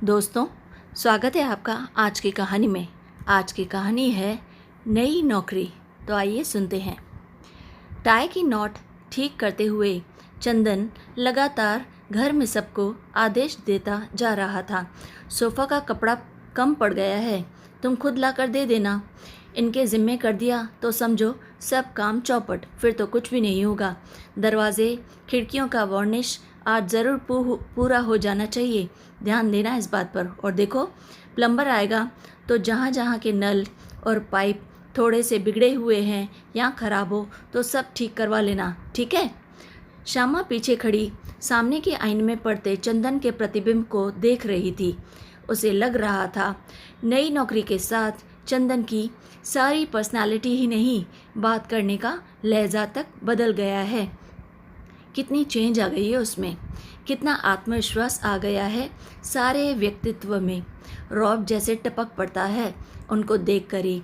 दोस्तों, स्वागत है आपका आज की कहानी में। आज की कहानी है नई नौकरी। तो आइए सुनते हैं। टाई की नॉट ठीक करते हुए चंदन लगातार घर में सबको आदेश देता जा रहा था। सोफ़ा का कपड़ा कम पड़ गया है, तुम खुद ला कर दे देना। इनके ज़िम्मे कर दिया तो समझो सब काम चौपट, फिर तो कुछ भी नहीं होगा। दरवाजे खिड़कियों का वार्निश आज ज़रूर पूरा हो जाना चाहिए, ध्यान देना इस बात पर। और देखो, प्लम्बर आएगा तो जहाँ जहाँ के नल और पाइप थोड़े से बिगड़े हुए हैं या ख़राब हो तो सब ठीक करवा लेना, ठीक है। श्यामा पीछे खड़ी सामने के आईने में पड़ते चंदन के प्रतिबिंब को देख रही थी। उसे लग रहा था नई नौकरी के साथ चंदन की सारी पर्सनालिटी ही नहीं, बात करने का लहजा तक बदल गया है। कितनी चेंज आ गई है उसमें, कितना आत्मविश्वास आ गया है सारे व्यक्तित्व में। रौब जैसे टपक पड़ता है उनको देख कर ही।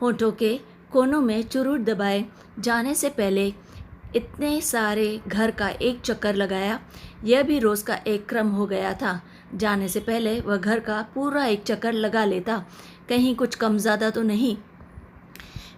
होठों के कोनों में चुरूट दबाए जाने से पहले इतने सारे घर का एक चक्कर लगाया, यह भी रोज़ का एक क्रम हो गया था। जाने से पहले वह घर का पूरा एक चक्कर लगा लेता, कहीं कुछ कम ज़्यादा तो नहीं।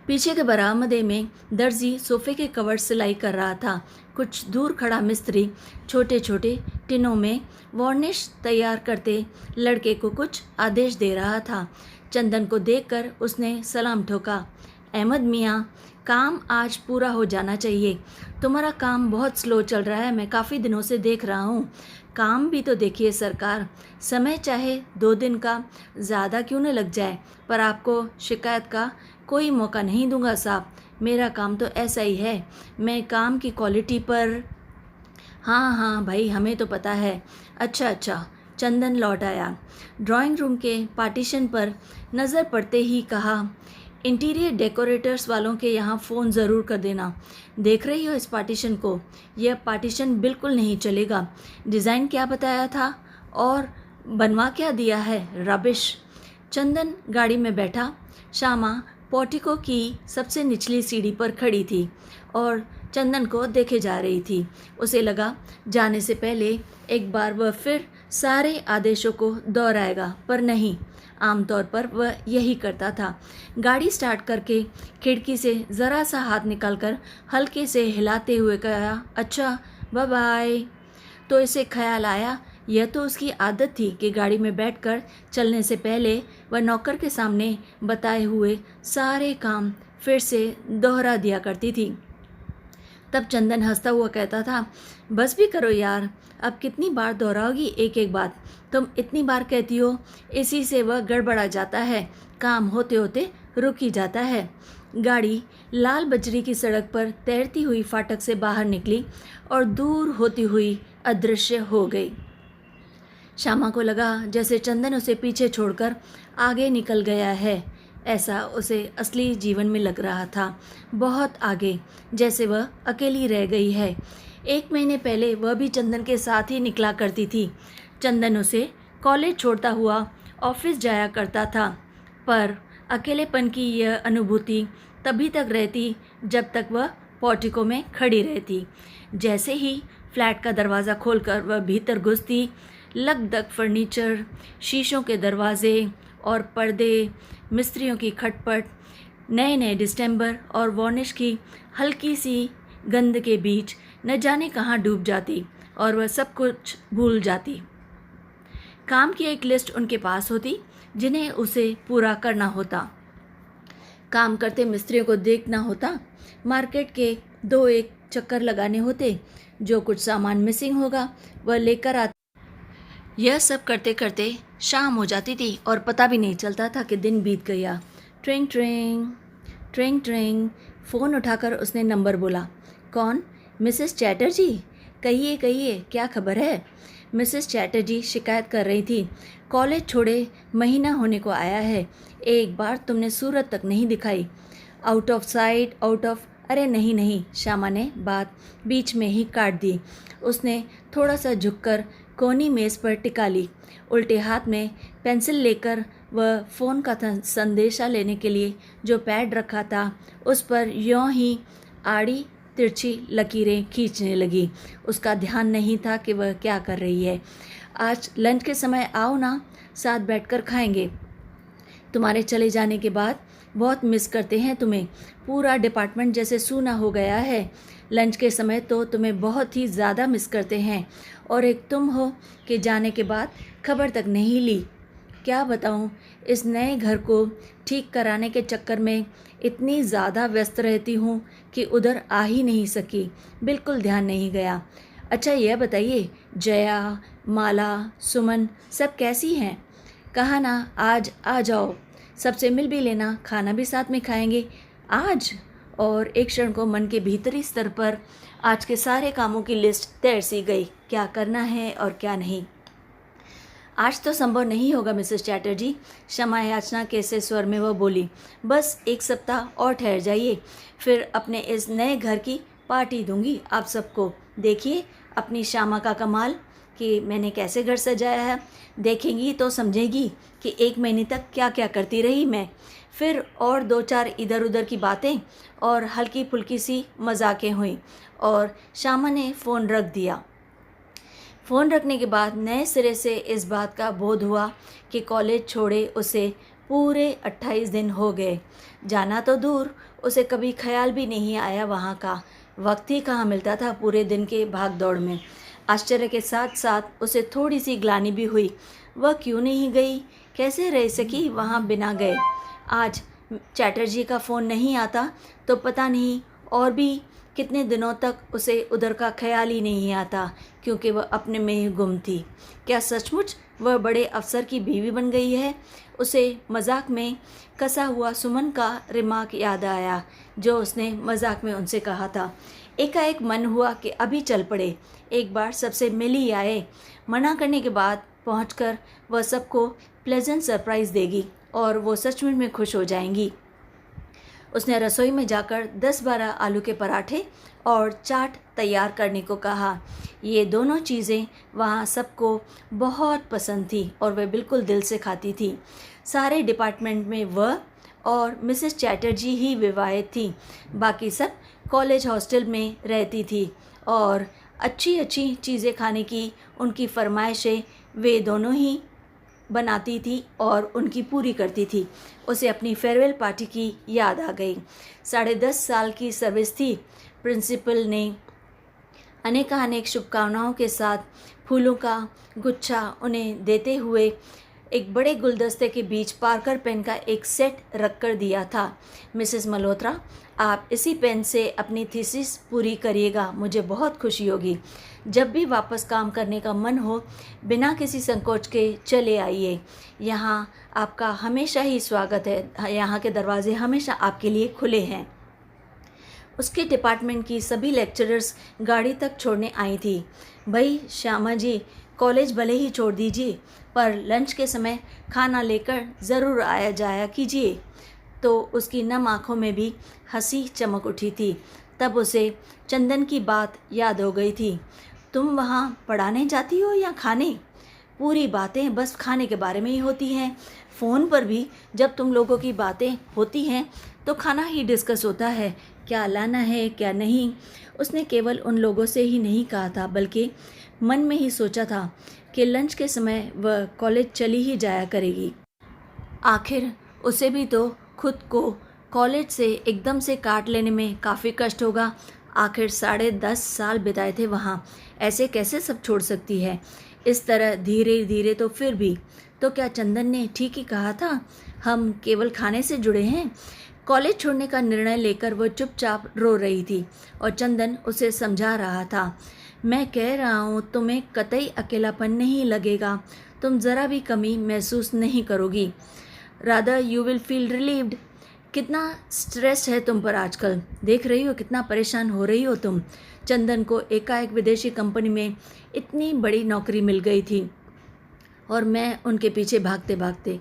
पीछे के बरामदे में दर्जी सोफे के कवर सिलाई कर रहा था। कुछ दूर खड़ा मिस्त्री छोटे छोटे टिनों में वार्निश तैयार करते लड़के को कुछ आदेश दे रहा था। चंदन को देखकर उसने सलाम ठोका। अहमद मियाँ, काम आज पूरा हो जाना चाहिए। तुम्हारा काम बहुत स्लो चल रहा है, मैं काफ़ी दिनों से देख रहा हूँ। काम भी तो देखिए सरकार, समय चाहे 2 दिन का ज़्यादा क्यों न लग जाए, पर आपको शिकायत का कोई मौका नहीं दूंगा साहब। मेरा काम तो ऐसा ही है, मैं काम की क्वालिटी पर। हाँ हाँ भाई, हमें तो पता है। अच्छा। चंदन लौट आया। ड्राइंग रूम के पार्टीशन पर नज़र पड़ते ही कहा, इंटीरियर डेकोरेटर्स वालों के यहाँ फ़ोन ज़रूर कर देना। देख रही हो इस पार्टीशन को, यह पार्टीशन बिल्कुल नहीं चलेगा। डिज़ाइन क्या बताया था और बनवा क्या दिया है, रबिश। चंदन गाड़ी में बैठा। श्यामा पोर्टिको की सबसे निचली सीढ़ी पर खड़ी थी और चंदन को देखे जा रही थी। उसे लगा जाने से पहले एक बार वह फिर सारे आदेशों को दोहराएगा, पर नहीं, आमतौर पर वह यही करता था। गाड़ी स्टार्ट करके खिड़की से ज़रा सा हाथ निकालकर हल्के से हिलाते हुए कहा, अच्छा बाय बाय। तो इसे ख्याल आया, यह तो उसकी आदत थी कि गाड़ी में बैठकर चलने से पहले वह नौकर के सामने बताए हुए सारे काम फिर से दोहरा दिया करती थी। तब चंदन हंसता हुआ कहता था, बस भी करो यार, अब कितनी बार दोहराओगी एक एक बात। तुम इतनी बार कहती हो, इसी से वह गड़बड़ा जाता है, काम होते होते रुक ही जाता है। गाड़ी लाल बजरी की सड़क पर तैरती हुई फाटक से बाहर निकली और दूर होती हुई अदृश्य हो गई। श्यामा को लगा जैसे चंदन उसे पीछे छोड़कर आगे निकल गया है। ऐसा उसे असली जीवन में लग रहा था, बहुत आगे, जैसे वह अकेली रह गई है। 1 महीने पहले वह भी चंदन के साथ ही निकला करती थी। चंदन उसे कॉलेज छोड़ता हुआ ऑफिस जाया करता था, पर अकेलेपन की यह अनुभूति तभी तक रहती जब तक वह पोर्टिको में खड़ी रहती। जैसे ही फ्लैट का दरवाज़ा खोलकर वह भीतर घुसती, लकदक फर्नीचर, शीशों के दरवाजे और पर्दे, मिस्त्रियों की खटपट, नए नए डिस्टेंबर और वार्निश की हल्की सी गंध के बीच न जाने कहाँ डूब जाती और वह सब कुछ भूल जाती। काम की एक लिस्ट उनके पास होती जिन्हें उसे पूरा करना होता। काम करते मिस्त्रियों को देखना होता, मार्केट के 2-1 चक्कर लगाने होते, जो कुछ सामान मिसिंग होगा वह लेकर आते। यह सब करते करते शाम हो जाती थी और पता भी नहीं चलता था कि दिन बीत गया। ट्रिंग ट्रिंग ट्रिंग ट्रिंग। फ़ोन उठाकर उसने नंबर बोला। कौन? मिसेस चैटर्जी? कहिए कहिए, क्या खबर है? मिसेस चैटर्जी शिकायत कर रही थी, कॉलेज छोड़े महीना होने को आया है, एक बार तुमने सूरत तक नहीं दिखाई। Out of site, out of. अरे नहीं, श्यामा ने बात बीच में ही काट दी। उसने थोड़ा सा झुककर कोनी मेज़ पर टिका ली। उल्टे हाथ में पेंसिल लेकर वह फ़ोन का संदेशा लेने के लिए जो पैड रखा था उस पर यों ही आड़ी तिरछी लकीरें खींचने लगी। उसका ध्यान नहीं था कि वह क्या कर रही है। आज लंच के समय आओ ना, साथ बैठकर खाएंगे। तुम्हारे चले जाने के बाद बहुत मिस करते हैं तुम्हें। पूरा डिपार्टमेंट जैसे सूना हो गया है। लंच के समय तो तुम्हें बहुत ही ज़्यादा मिस करते हैं, और एक तुम हो कि जाने के बाद खबर तक नहीं ली। क्या बताऊं, इस नए घर को ठीक कराने के चक्कर में इतनी ज़्यादा व्यस्त रहती हूँ कि उधर आ ही नहीं सकी, बिल्कुल ध्यान नहीं गया। अच्छा यह बताइए, जया, माला, सुमन सब कैसी हैं? कहा ना आज आ जाओ, सबसे मिल भी लेना, खाना भी साथ में खाएंगे आज। और एक क्षण को मन के भीतरी स्तर पर आज के सारे कामों की लिस्ट तैर सी गई, क्या करना है और क्या नहीं। आज तो संभव नहीं होगा मिसेस चैटर्जी, क्षमा याचना के से स्वर में वह बोली। बस एक सप्ताह और ठहर जाइए, फिर अपने इस नए घर की पार्टी दूंगी आप सबको। देखिए अपनी श्यामा का कमाल कि मैंने कैसे घर सजाया है। देखेंगी तो समझेगी कि 1 महीने तक क्या क्या करती रही मैं। फिर और 2-4 इधर उधर की बातें और हल्की फुल्की सी मजाकें हुई, और श्यामा ने फ़ोन रख दिया। फ़ोन रखने के बाद नए सिरे से इस बात का बोध हुआ कि कॉलेज छोड़े उसे पूरे 28 दिन हो गए। जाना तो दूर, उसे कभी ख्याल भी नहीं आया वहाँ का। वक्त ही कहाँ मिलता था पूरे दिन के भाग दौड़ में। आश्चर्य के साथ साथ उसे थोड़ी सी ग्लानि भी हुई। वह क्यों नहीं गई, कैसे रह सकी वहाँ बिना गए। आज चैटर्जी का फ़ोन नहीं आता तो पता नहीं और भी कितने दिनों तक उसे उधर का ख्याल ही नहीं आता, क्योंकि वह अपने में ही गुम थी। क्या सचमुच वह बड़े अफसर की बीवी बन गई है? उसे मजाक में कसा हुआ सुमन का रिमार्क याद आया, जो उसने मजाक में उनसे कहा था। एकाएक मन हुआ कि अभी चल पड़े, एक बार सबसे मिल ही आए। मना करने के बाद पहुंचकर वह सबको प्लेजेंट सरप्राइज़ देगी और वो सचमुच में खुश हो जाएंगी। उसने रसोई में जाकर 10-12 आलू के पराठे और चाट तैयार करने को कहा। ये दोनों चीज़ें वहाँ सबको बहुत पसंद थी और वह बिल्कुल दिल से खाती थी। सारे डिपार्टमेंट में वह और मिसेस चैटर्जी ही विवाहित थी, बाकी सब कॉलेज हॉस्टल में रहती थी, और अच्छी अच्छी चीज़ें खाने की उनकी फरमाइशें वे दोनों ही बनाती थी और उनकी पूरी करती थी। उसे अपनी फेयरवेल पार्टी की याद आ गई। 10.5 साल की सर्विस थी। प्रिंसिपल ने अनेकानेक शुभकामनाओं के साथ फूलों का गुच्छा उन्हें देते हुए एक बड़े गुलदस्ते के बीच पार्कर पेन का एक सेट रख कर दिया था। मिसेस मल्होत्रा, आप इसी पेन से अपनी थीसिस पूरी करिएगा, मुझे बहुत खुशी होगी। जब भी वापस काम करने का मन हो, बिना किसी संकोच के चले आइए। यहाँ आपका हमेशा ही स्वागत है, यहाँ के दरवाजे हमेशा आपके लिए खुले हैं। उसके डिपार्टमेंट की सभी लेक्चरर्स गाड़ी तक छोड़ने आई थी। भाई श्यामा जी, कॉलेज भले ही छोड़ दीजिए, पर लंच के समय खाना लेकर ज़रूर आया जाया कीजिए। तो उसकी नम आँखों में भी हंसी चमक उठी थी। तब उसे चंदन की बात याद हो गई थी। तुम वहाँ पढ़ाने जाती हो या खाने? पूरी बातें बस खाने के बारे में ही होती हैं। फ़ोन पर भी जब तुम लोगों की बातें होती हैं तो खाना ही डिस्कस होता है, क्या लाना है क्या नहीं। उसने केवल उन लोगों से ही नहीं कहा था, बल्कि मन में ही सोचा था कि लंच के समय वह कॉलेज चली ही जाया करेगी। आखिर उसे भी तो खुद को कॉलेज से एकदम से काट लेने में काफ़ी कष्ट होगा। आखिर 10.5 साल बिताए थे वहाँ, ऐसे कैसे सब छोड़ सकती है इस तरह धीरे धीरे। तो फिर भी तो क्या चंदन ने ठीक ही कहा था, हम केवल खाने से जुड़े हैं। कॉलेज छोड़ने का निर्णय लेकर वह चुपचाप रो रही थी और चंदन उसे समझा रहा था। मैं कह रहा हूँ तुम्हें कतई अकेलापन नहीं लगेगा, तुम ज़रा भी कमी महसूस नहीं करोगी। Rather you will feel relieved. कितना स्ट्रेस है तुम पर आजकल, देख रही हो कितना परेशान हो रही हो तुम। चंदन को एकाएक विदेशी कंपनी में इतनी बड़ी नौकरी मिल गई थी और मैं उनके पीछे भागते भागते।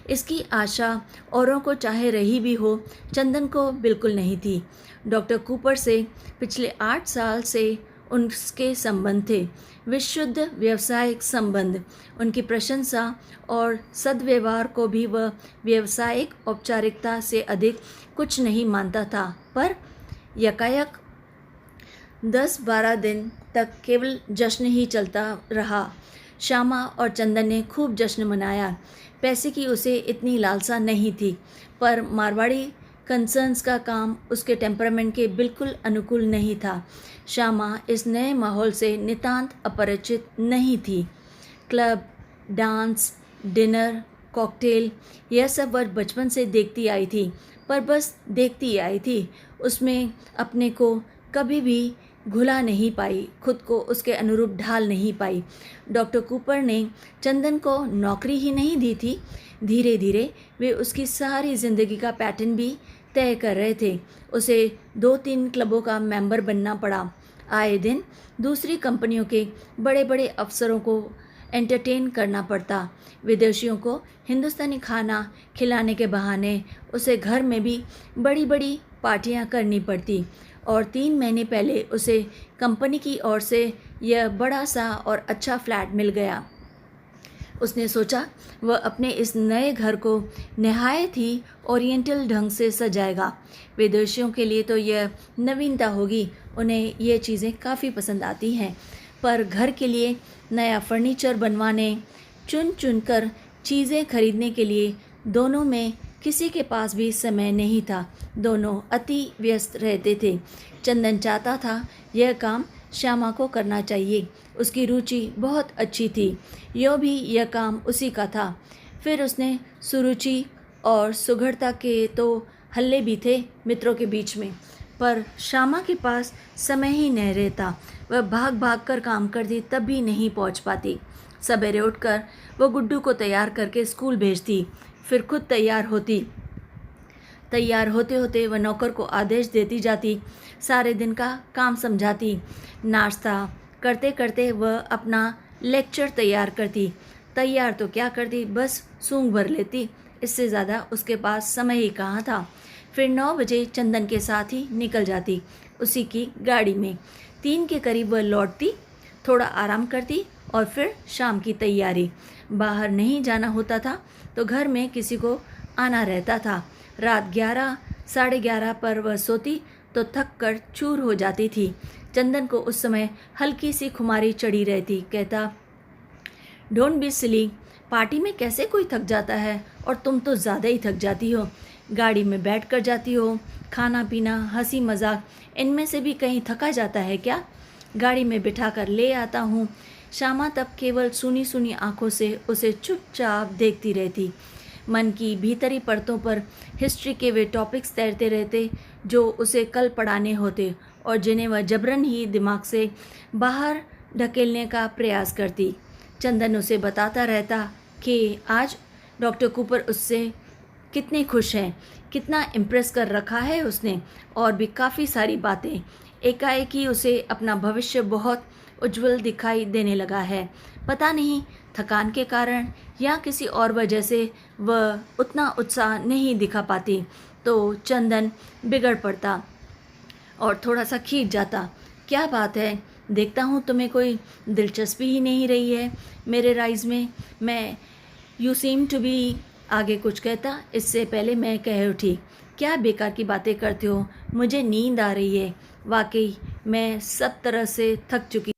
इसकी आशा औरों को चाहे रही भी हो, चंदन को बिल्कुल नहीं थी। डॉक्टर कूपर से पिछले 8 साल से उनके संबंध थे, विशुद्ध व्यावसायिक संबंध। उनकी प्रशंसा और सद्व्यवहार को भी वह व्यावसायिक औपचारिकता से अधिक कुछ नहीं मानता था। पर यकायक 10-12 दिन तक केवल जश्न ही चलता रहा। श्यामा और चंदन ने खूब जश्न मनाया। पैसे की उसे इतनी लालसा नहीं थी, पर मारवाड़ी कंसर्न्स का काम उसके टेम्परामेंट के बिल्कुल अनुकूल नहीं था। श्यामा इस नए माहौल से नितांत अपरिचित नहीं थी। क्लब, डांस, डिनर, कॉकटेल, यह सब वह बचपन से देखती आई थी, पर बस देखती आई थी। उसमें अपने को कभी भी घुला नहीं पाई, खुद को उसके अनुरूप ढाल नहीं पाई। डॉक्टर कूपर ने चंदन को नौकरी ही नहीं दी थी, धीरे धीरे वे उसकी सारी ज़िंदगी का पैटर्न भी तय कर रहे थे। उसे 2-3 क्लबों का मेंबर बनना पड़ा। आए दिन दूसरी कंपनियों के बड़े बड़े अफसरों को एंटरटेन करना पड़ता। विदेशियों को हिंदुस्तानी खाना खिलाने के बहाने उसे घर में भी बड़ी बड़ी पार्टियां करनी पड़ती। और 3 महीने पहले उसे कंपनी की ओर से यह बड़ा सा और अच्छा फ्लैट मिल गया। उसने सोचा वह अपने इस नए घर को नहायत ही ओरिएंटल ढंग से सजाएगा। विदेशियों के लिए तो यह नवीनता होगी, उन्हें ये चीज़ें काफ़ी पसंद आती हैं। पर घर के लिए नया फर्नीचर बनवाने, चुन चुन कर चीज़ें खरीदने के लिए दोनों में किसी के पास भी समय नहीं था। दोनों अति व्यस्त रहते थे। चंदन चाहता था यह काम श्यामा को करना चाहिए, उसकी रुचि बहुत अच्छी थी, यो भी यह काम उसी का था। फिर उसने सुरुचि और सुघड़ता के तो हल्ले भी थे मित्रों के बीच में, पर श्यामा के पास समय ही नहीं रहता। वह भाग भाग कर काम करती, तब भी नहीं पहुंच पाती। सवेरे उठकर वह गुड्डू को तैयार करके स्कूल भेजती, फिर खुद तैयार होती। तैयार होते होते वह नौकर को आदेश देती जाती, सारे दिन का काम समझाती। नाश्ता करते करते वह अपना लेक्चर तैयार करती। तैयार तो क्या करती, बस सूंघ भर लेती, इससे ज़्यादा उसके पास समय ही कहाँ था। फिर 9 बजे चंदन के साथ ही निकल जाती उसी की गाड़ी में। 3 के करीब वह लौटती, थोड़ा आराम करती और फिर शाम की तैयारी। बाहर नहीं जाना होता था तो घर में किसी को आना रहता था। रात 11, साढ़े 11 पर वह सोती तो थक कर चूर हो जाती थी। चंदन को उस समय हल्की सी खुमारी चढ़ी रहती। कहता, डोंट बी सिली, पार्टी में कैसे कोई थक जाता है, और तुम तो ज़्यादा ही थक जाती हो। गाड़ी में बैठ कर जाती हो, खाना पीना, हंसी मजाक, इनमें से भी कहीं थका जाता है क्या? गाड़ी में बिठा कर ले आता हूँ। श्यामा तब केवल सुनी सुनी आंखों से उसे चुपचाप देखती रहती। मन की भीतरी परतों पर हिस्ट्री के वे टॉपिक्स तैरते रहते जो उसे कल पढ़ाने होते और जिन्हें वह जबरन ही दिमाग से बाहर ढकेलने का प्रयास करती। चंदन उसे बताता रहता कि आज डॉक्टर कूपर उससे कितने खुश हैं, कितना इम्प्रेस कर रखा है उसने, और भी काफ़ी सारी बातें। एकाएक ही उसे अपना भविष्य बहुत उज्जवल दिखाई देने लगा है। पता नहीं थकान के कारण या किसी और वजह से वह उतना उत्साह नहीं दिखा पाती तो चंदन बिगड़ पड़ता और थोड़ा सा खींच जाता। क्या बात है, देखता हूँ तुम्हें कोई दिलचस्पी ही नहीं रही है मेरे राइज में। मैं यू सीम टू बी, आगे कुछ कहता, इससे पहले मैं कह उठी, क्या बेकार की बातें करते हो, मुझे नींद आ रही है। वाकई मैं सब तरह से थक चुकी।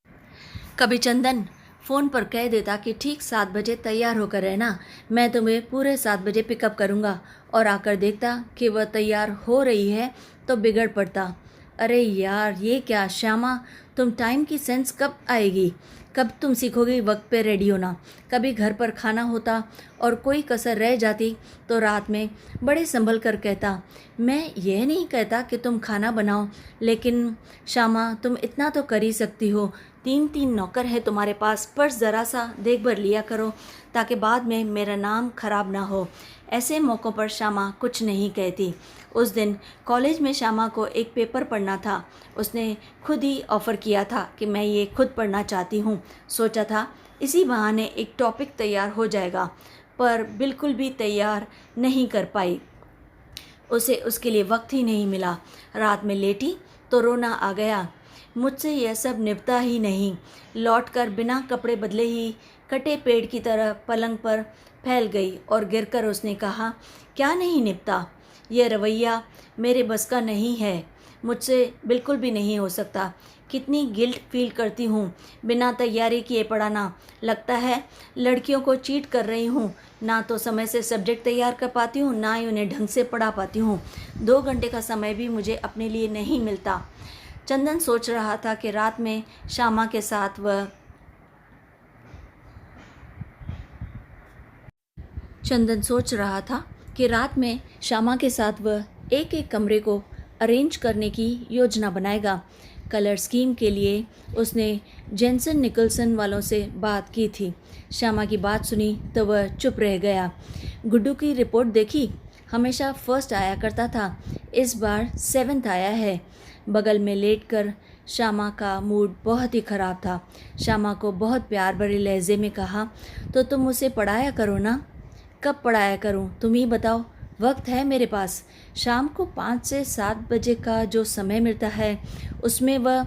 कभी चंदन फ़ोन पर कह देता कि ठीक 7 बजे तैयार होकर रहना, मैं तुम्हें पूरे 7 बजे पिकअप करूँगा, और आकर देखता कि वह तैयार हो रही है तो बिगड़ पड़ता। अरे यार, ये क्या श्यामा, तुम टाइम की सेंस कब आएगी, कब तुम सीखोगी वक्त पे रेडी होना। कभी घर पर खाना होता और कोई कसर रह जाती तो रात में बड़े संभल कर कहता, मैं यह नहीं कहता कि तुम खाना बनाओ, लेकिन श्यामा तुम इतना तो कर ही सकती हो, 3 नौकर है तुम्हारे पास, पर ज़रा सा देख भर लिया करो ताकि बाद में मेरा नाम खराब ना हो। ऐसे मौक़ों पर श्यामा कुछ नहीं कहती। उस दिन कॉलेज में श्यामा को एक पेपर पढ़ना था। उसने खुद ही ऑफ़र किया था कि मैं ये खुद पढ़ना चाहती हूँ। सोचा था इसी बहाने एक टॉपिक तैयार हो जाएगा, पर बिल्कुल भी तैयार नहीं कर पाई। उसे उसके लिए वक्त ही नहीं मिला। रात में लेटी तो रोना आ गया। मुझसे यह सब निपटा ही नहीं। लौटकर बिना कपड़े बदले ही कटे पेड़ की तरह पलंग पर फैल गई और गिरकर उसने कहा, क्या नहीं निपटा? यह रवैया मेरे बस का नहीं है, मुझसे बिल्कुल भी नहीं हो सकता। कितनी गिल्ट फील करती हूँ। बिना तैयारी किए पढ़ाना, लगता है लड़कियों को चीट कर रही हूँ। ना तो समय से सब्जेक्ट तैयार कर पाती हूँ, ना ही उन्हें ढंग से पढ़ा पाती हूँ। 2 घंटे का समय भी मुझे अपने लिए नहीं मिलता। चंदन सोच रहा था कि रात में श्यामा के साथ वह एक एक कमरे को अरेंज करने की योजना बनाएगा। कलर स्कीम के लिए उसने जेंसन निकलसन वालों से बात की थी। श्यामा की बात सुनी तो वह चुप रह गया। गुड्डू की रिपोर्ट देखी, हमेशा फर्स्ट आया करता था, इस बार 7th आया है। बगल में लेटकर श्यामा का मूड बहुत ही ख़राब था। श्यामा को बहुत प्यार भरे लहजे में कहा, तो तुम उसे पढ़ाया करो ना। कब पढ़ाया करूं, तुम ही बताओ। वक्त है मेरे पास। शाम को 5 से 7 बजे का जो समय मिलता है उसमें वह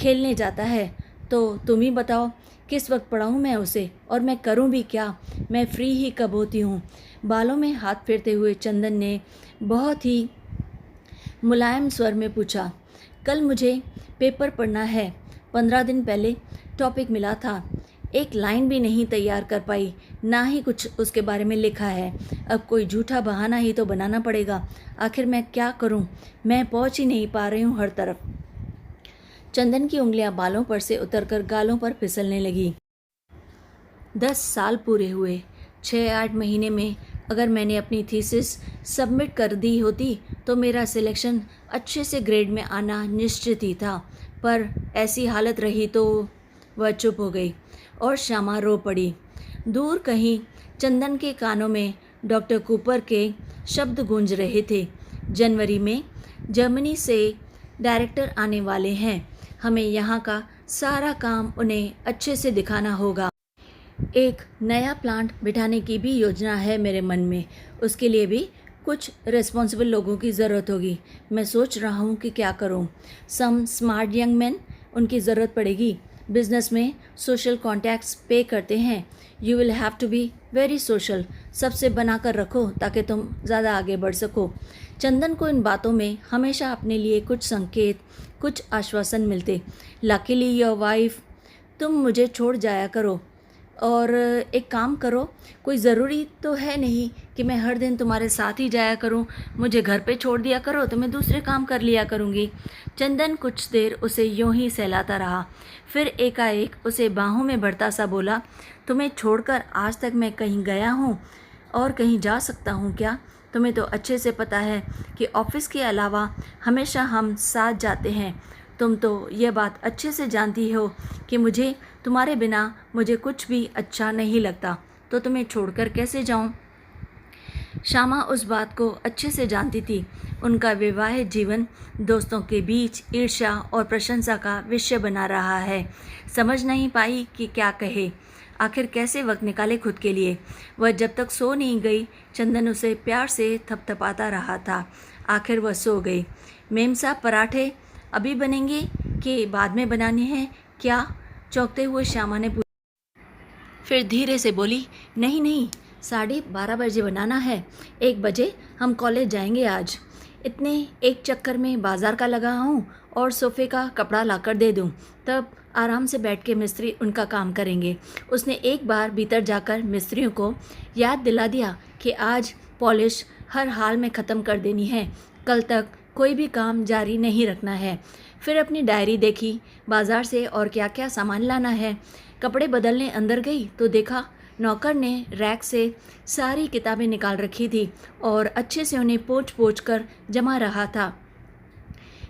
खेलने जाता है। तो तुम ही बताओ किस वक्त पढ़ाऊं मैं उसे, और मैं करूं भी क्या। मैं फ्री ही कब होती हूँ। बालों में हाथ फेरते हुए चंदन ने बहुत ही मुलायम स्वर में पूछा, कल मुझे पेपर पढ़ना है। 15 दिन पहले टॉपिक मिला था, एक लाइन भी नहीं तैयार कर पाई, ना ही कुछ उसके बारे में लिखा है। अब कोई झूठा बहाना ही तो बनाना पड़ेगा। आखिर मैं क्या करूं? मैं पहुंच ही नहीं पा रही हूं हर तरफ। चंदन की उंगलियां बालों पर से उतरकर गालों पर फिसलने लगी। 10 साल पूरे हुए। 6-8 महीने में अगर मैंने अपनी थीसिस सबमिट कर दी होती तो मेरा सिलेक्शन अच्छे से ग्रेड में आना निश्चित ही था, पर ऐसी हालत रही तो। वह चुप हो गई और श्यामा रो पड़ी। दूर कहीं चंदन के कानों में डॉक्टर कूपर के शब्द गूंज रहे थे, जनवरी में जर्मनी से डायरेक्टर आने वाले हैं। हमें यहाँ का सारा काम उन्हें अच्छे से दिखाना होगा। एक नया प्लांट बिठाने की भी योजना है मेरे मन में। उसके लिए भी कुछ रिस्पॉन्सिबल लोगों की ज़रूरत होगी। मैं सोच रहा हूँ कि क्या करूँ। सम स्मार्ट यंग मैन, उनकी ज़रूरत पड़ेगी। बिजनेस में सोशल कॉन्टैक्ट्स पे करते हैं। You will have to be very social. सबसे बना कर रखो ताकि तुम ज़्यादा आगे बढ़ सको। चंदन को इन बातों में हमेशा अपने लिए कुछ संकेत, कुछ आश्वासन मिलते। लकीली योर वाइफ, तुम मुझे छोड़ जाया करो, और एक काम करो, कोई ज़रूरी तो है नहीं कि मैं हर दिन तुम्हारे साथ ही जाया करूं। मुझे घर पे छोड़ दिया करो तो मैं दूसरे काम कर लिया करूंगी। चंदन कुछ देर उसे यूं ही सहलाता रहा, फिर एकाएक उसे बाहों में भरता सा बोला, तुम्हें छोड़कर आज तक मैं कहीं गया हूँ और कहीं जा सकता हूँ क्या? तुम्हें तो अच्छे से पता है कि ऑफिस के अलावा हमेशा हम साथ जाते हैं। तुम तो यह बात अच्छे से जानती हो कि मुझे तुम्हारे बिना मुझे कुछ भी अच्छा नहीं लगता, तो तुम्हें छोड़कर कैसे जाऊं? श्यामा उस बात को अच्छे से जानती थी। उनका विवाहित जीवन दोस्तों के बीच ईर्ष्या और प्रशंसा का विषय बना रहा है। समझ नहीं पाई कि क्या कहे, आखिर कैसे वक्त निकाले खुद के लिए। वह जब तक सो नहीं गई, चंदन उसे प्यार से थपथपाता रहा था। आखिर वह सो गई। मेम साहब, पराठे अभी बनेंगे कि बाद में बनाने हैं क्या? चौंकते हुए श्यामा ने पूछा। फिर धीरे से बोली, नहीं नहीं, 12:30 बजे बनाना है। 1 बजे हम कॉलेज जाएंगे आज। इतने एक चक्कर में बाजार का लगा हूँ और सोफ़े का कपड़ा लाकर दे दूँ, तब आराम से बैठ के मिस्त्री उनका काम करेंगे। उसने एक बार भीतर जाकर मिस्त्रियों को याद दिला दिया कि आज पॉलिश हर हाल में ख़त्म कर देनी है, कल तक कोई भी काम जारी नहीं रखना है। फिर अपनी डायरी देखी, बाज़ार से और क्या क्या सामान लाना है। कपड़े बदलने अंदर गई तो देखा नौकर ने रैक से सारी किताबें निकाल रखी थी और अच्छे से उन्हें पोंछ पोंछ कर जमा रहा था।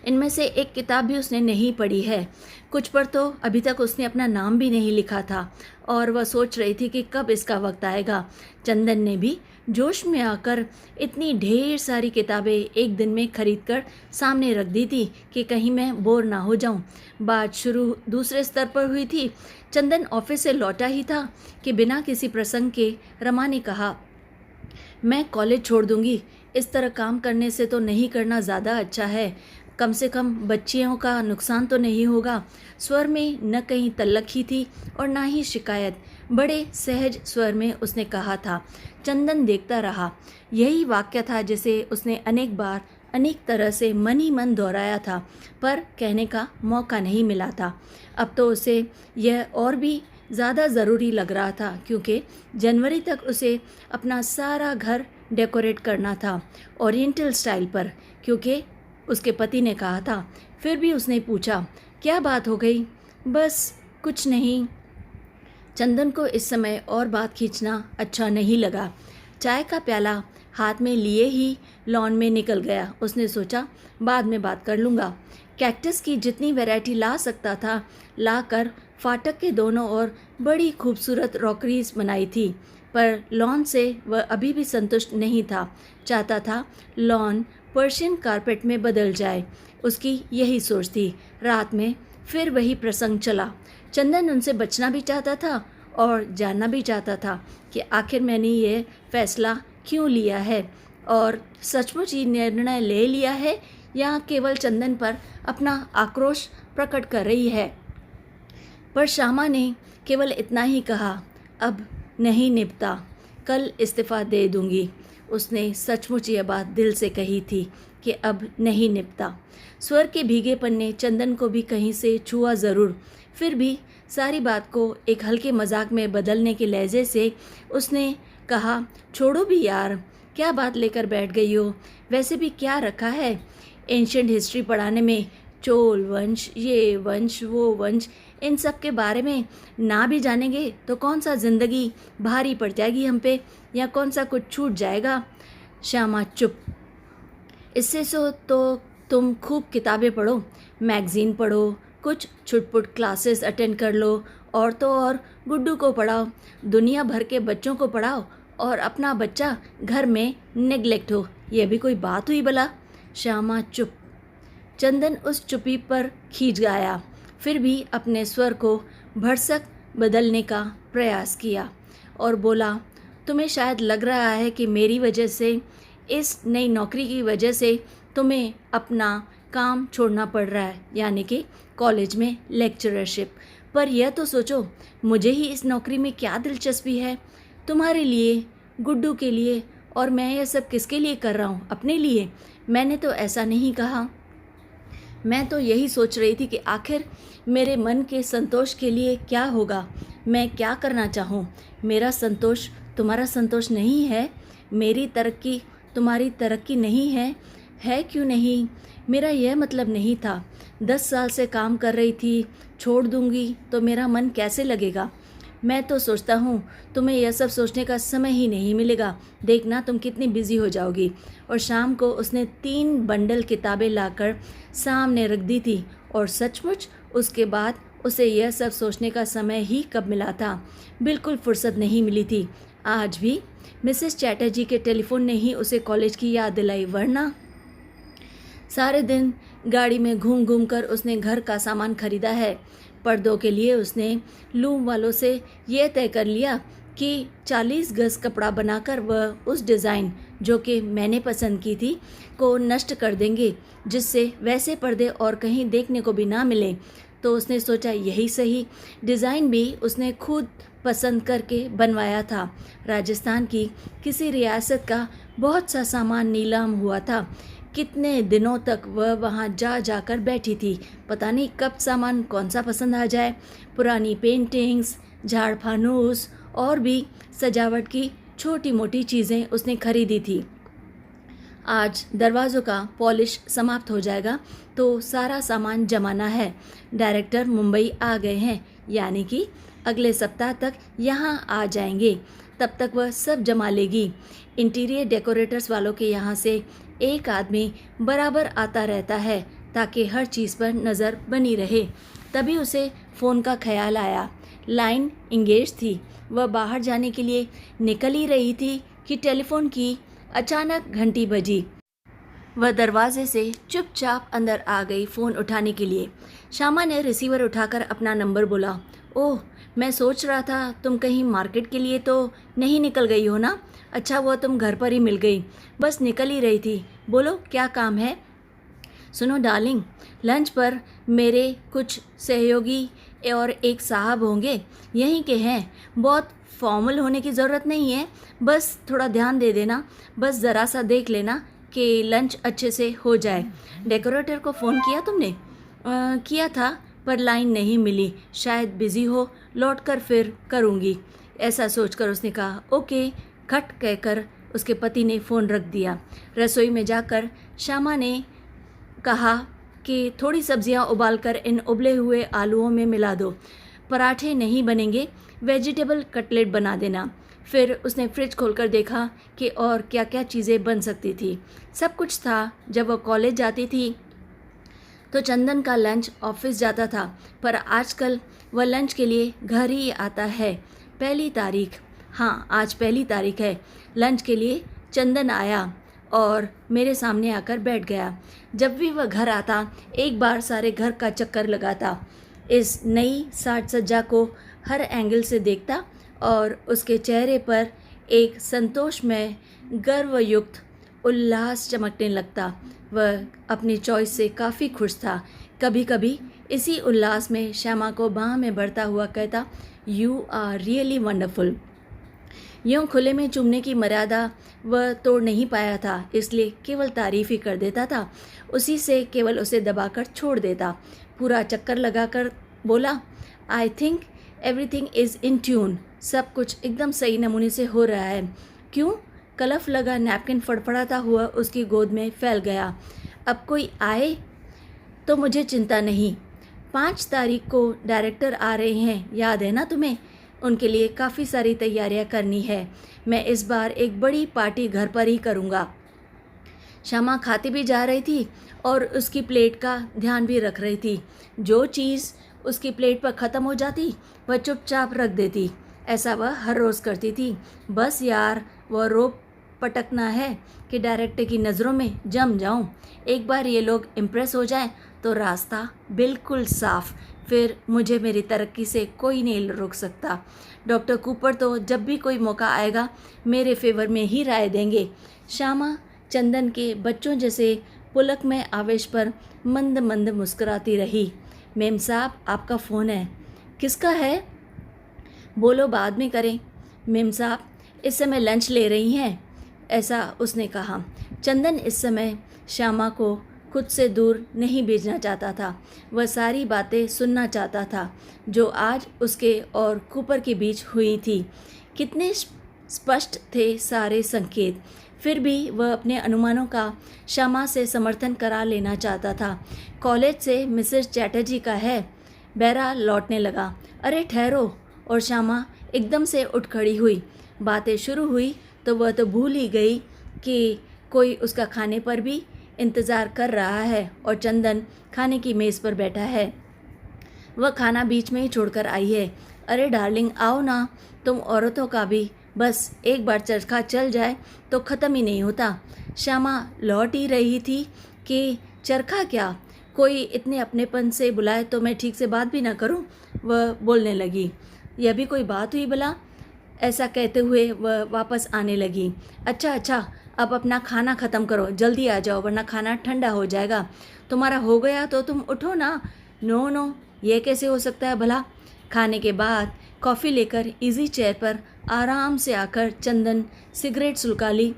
इनमें से एक किताब भी उसने नहीं पढ़ी है। कुछ पर तो अभी तक उसने अपना नाम भी नहीं लिखा था और वह सोच रही थी कि कब इसका वक्त आएगा। चंदन ने भी जोश में आकर इतनी ढेर सारी किताबें एक दिन में खरीद कर सामने रख दी थी कि कहीं मैं बोर ना हो जाऊं। बात शुरू दूसरे स्तर पर हुई थी। चंदन ऑफिस से लौटा ही था कि बिना किसी प्रसंग के रमा ने कहा, मैं कॉलेज छोड़ दूंगी। इस तरह काम करने से तो नहीं करना ज़्यादा अच्छा है। कम से कम बच्चियों का नुकसान तो नहीं होगा। स्वर में न कहीं तल्लखी थी और ना ही शिकायत। बड़े सहज स्वर में उसने कहा था। चंदन देखता रहा। यही वाक्य था जिसे उसने अनेक बार अनेक तरह से मन ही मन दोहराया था, पर कहने का मौका नहीं मिला था। अब तो उसे यह और भी ज़्यादा ज़रूरी लग रहा था, क्योंकि जनवरी तक उसे अपना सारा घर डेकोरेट करना था ओरिएंटल स्टाइल पर, क्योंकि उसके पति ने कहा था। फिर भी उसने पूछा, क्या बात हो गई? बस कुछ नहीं। चंदन को इस समय और बात खींचना अच्छा नहीं लगा। चाय का प्याला हाथ में लिए ही लॉन में निकल गया। उसने सोचा, बाद में बात कर लूँगा। कैक्टस की जितनी वैरायटी ला सकता था लाकर फाटक के दोनों ओर बड़ी खूबसूरत रॉकरीज बनाई थी, पर लॉन से वह अभी भी संतुष्ट नहीं था। चाहता था लॉन पर्शियन कारपेट में बदल जाए। उसकी यही सोच थी। रात में फिर वही प्रसंग चला। चंदन उनसे बचना भी चाहता था और जानना भी चाहता था कि आखिर मैंने ये फैसला क्यों लिया है, और सचमुच ये निर्णय ले लिया है या केवल चंदन पर अपना आक्रोश प्रकट कर रही है। पर श्यामा ने केवल इतना ही कहा, अब नहीं निपटा, कल इस्तीफ़ा दे दूंगी। उसने सचमुच यह बात दिल से कही थी कि अब नहीं निपटा। स्वर के भीगेपन ने चंदन को भी कहीं से छुआ ज़रूर। फिर भी सारी बात को एक हल्के मजाक में बदलने के लहजे से उसने कहा, छोड़ो भी यार, क्या बात लेकर बैठ गई हो? वैसे भी क्या रखा है एंशिएंट हिस्ट्री पढ़ाने में? चोल वंश, ये वंश, वो वंश, इन सब के बारे में ना भी जानेंगे तो कौन सा ज़िंदगी भारी पड़ जाएगी हम पे, या कौन सा कुछ छूट जाएगा? श्यामा चुप। इससे तो तुम खूब किताबें पढ़ो, मैगज़ीन पढ़ो, कुछ छुटपुट क्लासेस अटेंड कर लो, और तो और गुड्डू को पढ़ाओ, दुनिया भर के बच्चों को पढ़ाओ, और अपना बच्चा घर में नेग्लेक्ट हो। यह भी कोई बात हुई भला? श्यामा चुप। चंदन उस चुप्पी पर खींच गया। फिर भी अपने स्वर को भरसक बदलने का प्रयास किया और बोला, तुम्हें शायद लग रहा है कि मेरी वजह से, इस नई नौकरी की वजह से तुम्हें अपना काम छोड़ना पड़ रहा है, यानी कि कॉलेज में लेक्चरशिप। पर यह तो सोचो, मुझे ही इस नौकरी में क्या दिलचस्पी है? तुम्हारे लिए, गुड्डू के लिए, और मैं यह सब किसके लिए कर रहा हूँ? अपने लिए? मैंने तो ऐसा नहीं कहा। मैं तो यही सोच रही थी कि आखिर मेरे मन के संतोष के लिए क्या होगा, मैं क्या करना चाहूँ। मेरा संतोष तुम्हारा संतोष नहीं है, मेरी तरक्की तुम्हारी तरक्की नहीं है क्यों नहीं? मेरा यह मतलब नहीं था। 10 साल से काम कर रही थी, छोड़ दूँगी तो मेरा मन कैसे लगेगा? मैं तो सोचता हूँ तुम्हें यह सब सोचने का समय ही नहीं मिलेगा। देखना तुम कितनी बिजी हो जाओगी। और शाम को उसने 3 बंडल किताबें लाकर सामने रख दी थी, और सचमुच उसके बाद उसे यह सब सोचने का समय ही कब मिला था? बिल्कुल फुर्सत नहीं मिली थी। आज भी मिसेस चैटर्जी के टेलीफोन ने ही उसे कॉलेज की याद दिलाई, वरना सारे दिन गाड़ी में घूम घूम कर उसने घर का सामान खरीदा है। पर्दों के लिए उसने लूम वालों से यह तय कर लिया कि 40 गज कपड़ा बनाकर वह उस डिज़ाइन जो कि मैंने पसंद की थी को नष्ट कर देंगे, जिससे वैसे पर्दे और कहीं देखने को भी ना मिले। तो उसने सोचा यही सही। डिज़ाइन भी उसने खुद पसंद करके बनवाया था। राजस्थान की किसी रियासत का बहुत सा सामान नीलाम हुआ था। कितने दिनों तक वह वहाँ जा जाकर बैठी थी, पता नहीं कब सामान कौन सा पसंद आ जाए। पुरानी पेंटिंग्स, झाड़ फानूस और भी सजावट की छोटी मोटी चीज़ें उसने खरीदी थी। आज दरवाज़ों का पॉलिश समाप्त हो जाएगा तो सारा सामान जमाना है। डायरेक्टर मुंबई आ गए हैं, यानी कि अगले सप्ताह तक यहाँ आ जाएंगे। तब तक वह सब जमा लेगी। इंटीरियर डेकोरेटर्स वालों के यहाँ से एक आदमी बराबर आता रहता है ताकि हर चीज़ पर नज़र बनी रहे। तभी उसे फ़ोन का ख्याल आया। लाइन इंगेज थी। वह बाहर जाने के लिए निकल ही रही थी कि टेलीफोन की अचानक घंटी बजी। वह दरवाजे से चुपचाप अंदर आ गई फ़ोन उठाने के लिए। श्यामा ने रिसीवर उठाकर अपना नंबर बोला। ओह, मैं सोच रहा था तुम कहीं मार्केट के लिए तो नहीं निकल गई हो ना? अच्छा हुआ तुम घर पर ही मिल गई। बस निकल ही रही थी। बोलो क्या काम है? सुनो डार्लिंग, लंच पर मेरे कुछ सहयोगी और एक साहब होंगे, यहीं के हैं। बहुत फॉर्मल होने की ज़रूरत नहीं है, बस थोड़ा ध्यान दे देना, बस ज़रा सा देख लेना, कि लंच अच्छे से हो जाए। डेकोरेटर को फ़ोन किया तुमने? किया था पर लाइन नहीं मिली, शायद बिज़ी हो, लौट कर फिर करूँगी। ऐसा सोचकर उसने कहा ओके। खट कहकर उसके पति ने फ़ोन रख दिया। रसोई में जाकर श्यामा ने कहा कि थोड़ी सब्जियां उबालकर इन उबले हुए आलूओं में मिला दो। पराठे नहीं बनेंगे, वेजिटेबल कटलेट बना देना। फिर उसने फ्रिज खोलकर देखा कि और क्या क्या चीज़ें बन सकती थी। सब कुछ था। जब वह कॉलेज जाती थी तो चंदन का लंच ऑफिस जाता था, पर आजकल वह लंच के लिए घर ही आता है। 1 तारीख, हाँ आज 1 तारीख है। लंच के लिए चंदन आया और मेरे सामने आकर बैठ गया। जब भी वह घर आता एक बार सारे घर का चक्कर लगाता, इस नई साज सज्जा को हर एंगल से देखता और उसके चेहरे पर एक संतोषमय गर्वयुक्त उल्लास चमकने लगता। वह अपनी चॉइस से काफ़ी खुश था। कभी कभी इसी उल्लास में श्यामा को बाह में भरता हुआ कहता, यू आर रियली वंडरफुल। यूँ खुले में चूमने की मर्यादा वह तोड़ नहीं पाया था, इसलिए केवल तारीफ़ ही कर देता था। उसी से केवल उसे दबाकर छोड़ देता। पूरा चक्कर लगाकर बोला, I think everything is in tune. सब कुछ एकदम सही नमूने से हो रहा है। क्यों? कलफ लगा नैपकिन फड़फड़ाता हुआ उसकी गोद में फैल गया। अब कोई आए तो मुझे चिंता नहीं। 5 तारीख को डायरेक्टर आ रहे हैं, याद है ना तुम्हें? उनके लिए काफ़ी सारी तैयारियां करनी है। मैं इस बार एक बड़ी पार्टी घर पर ही करूँगा। श्यामा खाती भी जा रही थी और उसकी प्लेट का ध्यान भी रख रही थी। जो चीज़ उसकी प्लेट पर ख़त्म हो जाती वह चुपचाप रख देती। ऐसा वह हर रोज़ करती थी। बस यार, वह रोब पटकना है कि डायरेक्टर की नज़रों में जम जाऊं। एक बार ये लोग इम्प्रेस हो जाएं तो रास्ता बिल्कुल साफ। फिर मुझे मेरी तरक्की से कोई नहीं रोक सकता। डॉक्टर कूपर तो जब भी कोई मौका आएगा मेरे फेवर में ही राय देंगे। श्यामा चंदन के बच्चों जैसे पुलक में आवेश पर मंद मंद मुस्कुराती रही। मेम साहब, आपका फ़ोन है। किसका है? बोलो, बाद में करें। मेम साहब इस समय लंच ले रही हैं, ऐसा उसने कहा। चंदन इस समय श्यामा को खुद से दूर नहीं भेजना चाहता था। वह सारी बातें सुनना चाहता था जो आज उसके और कूपर के बीच हुई थी। कितने स्पष्ट थे सारे संकेत। फिर भी वह अपने अनुमानों का श्यामा से समर्थन करा लेना चाहता था। कॉलेज से मिसेस चैटर्जी का है। बैरा लौटने लगा। अरे ठहरो। और श्यामा एकदम से उठ खड़ी हुई। बातें शुरू हुई तो वह तो भूल ही गई कि कोई उसका खाने पर भी इंतज़ार कर रहा है और चंदन खाने की मेज़ पर बैठा है। वह खाना बीच में ही छोड़कर आई है। अरे डार्लिंग, आओ ना। तुम औरतों का भी बस एक बार चरखा चल जाए तो ख़त्म ही नहीं होता। श्यामा लौट ही रही थी कि चरखा क्या, कोई इतने अपनेपन से बुलाए तो मैं ठीक से बात भी ना करूं। वह बोलने लगी, यह भी कोई बात हुई भला? ऐसा कहते हुए वह वापस आने लगी। अच्छा, अब अपना खाना ख़त्म करो, जल्दी आ जाओ वरना खाना ठंडा हो जाएगा। तुम्हारा हो गया तो तुम उठो ना। नो, ये कैसे हो सकता है भला? खाने के बाद कॉफ़ी लेकर इजी चेयर पर आराम से आकर चंदन सिगरेट सुलगा ली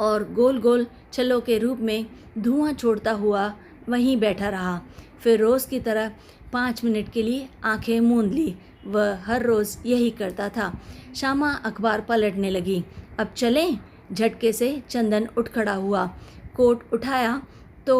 और गोल गोल छल्लों के रूप में धुआं छोड़ता हुआ वहीं बैठा रहा। फिर रोज़ की तरह 5 मिनट के लिए आंखें मूंद ली। वह हर रोज़ यही करता था। श्यामा अखबार पलटने लगी। अब चलें? झटके से चंदन उठ खड़ा हुआ। कोट उठाया तो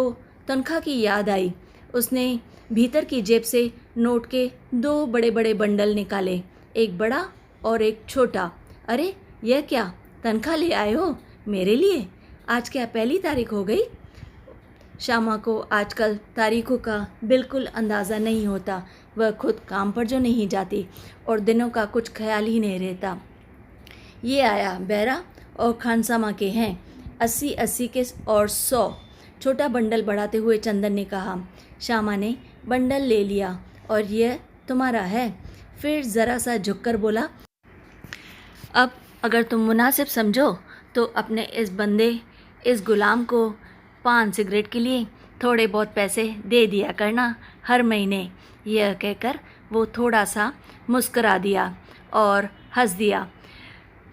तनख्वाह की याद आई। उसने भीतर की जेब से नोट के 2 बड़े बड़े बंडल निकाले, एक बड़ा और एक छोटा। अरे यह क्या, तनख्वाह ले आए हो मेरे लिए? आज क्या 1 तारीख हो गई? श्यामा को आजकल तारीखों का बिल्कुल अंदाज़ा नहीं होता। वह खुद काम पर जो नहीं जाती और दिनों का कुछ ख्याल ही नहीं रहता। ये आया बैरा और खानसामा के हैं, 80 के और 100। छोटा बंडल बढ़ाते हुए चंदन ने कहा। श्यामा ने बंडल ले लिया। और यह तुम्हारा है? फिर ज़रा सा झुककर बोला, अब अगर तुम मुनासिब समझो तो अपने इस गुलाम को पान सिगरेट के लिए थोड़े बहुत पैसे दे दिया करना हर महीने। यह कहकर वो थोड़ा सा मुस्करा दिया और हंस दिया।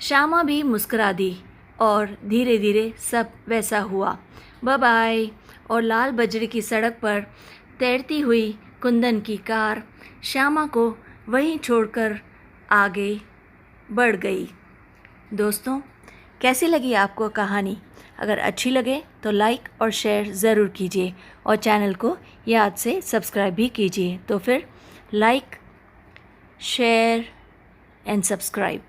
श्यामा भी मुस्करा दी। और धीरे धीरे सब वैसा हुआ। Bye bye. और लाल बजरी की सड़क पर तैरती हुई कुंदन की कार श्यामा को वहीं छोड़कर आगे बढ़ गई। दोस्तों, कैसी लगी आपको कहानी? अगर अच्छी लगे तो लाइक और शेयर ज़रूर कीजिए और चैनल को याद से सब्सक्राइब भी कीजिए। तो फिर लाइक, शेयर एंड सब्सक्राइब।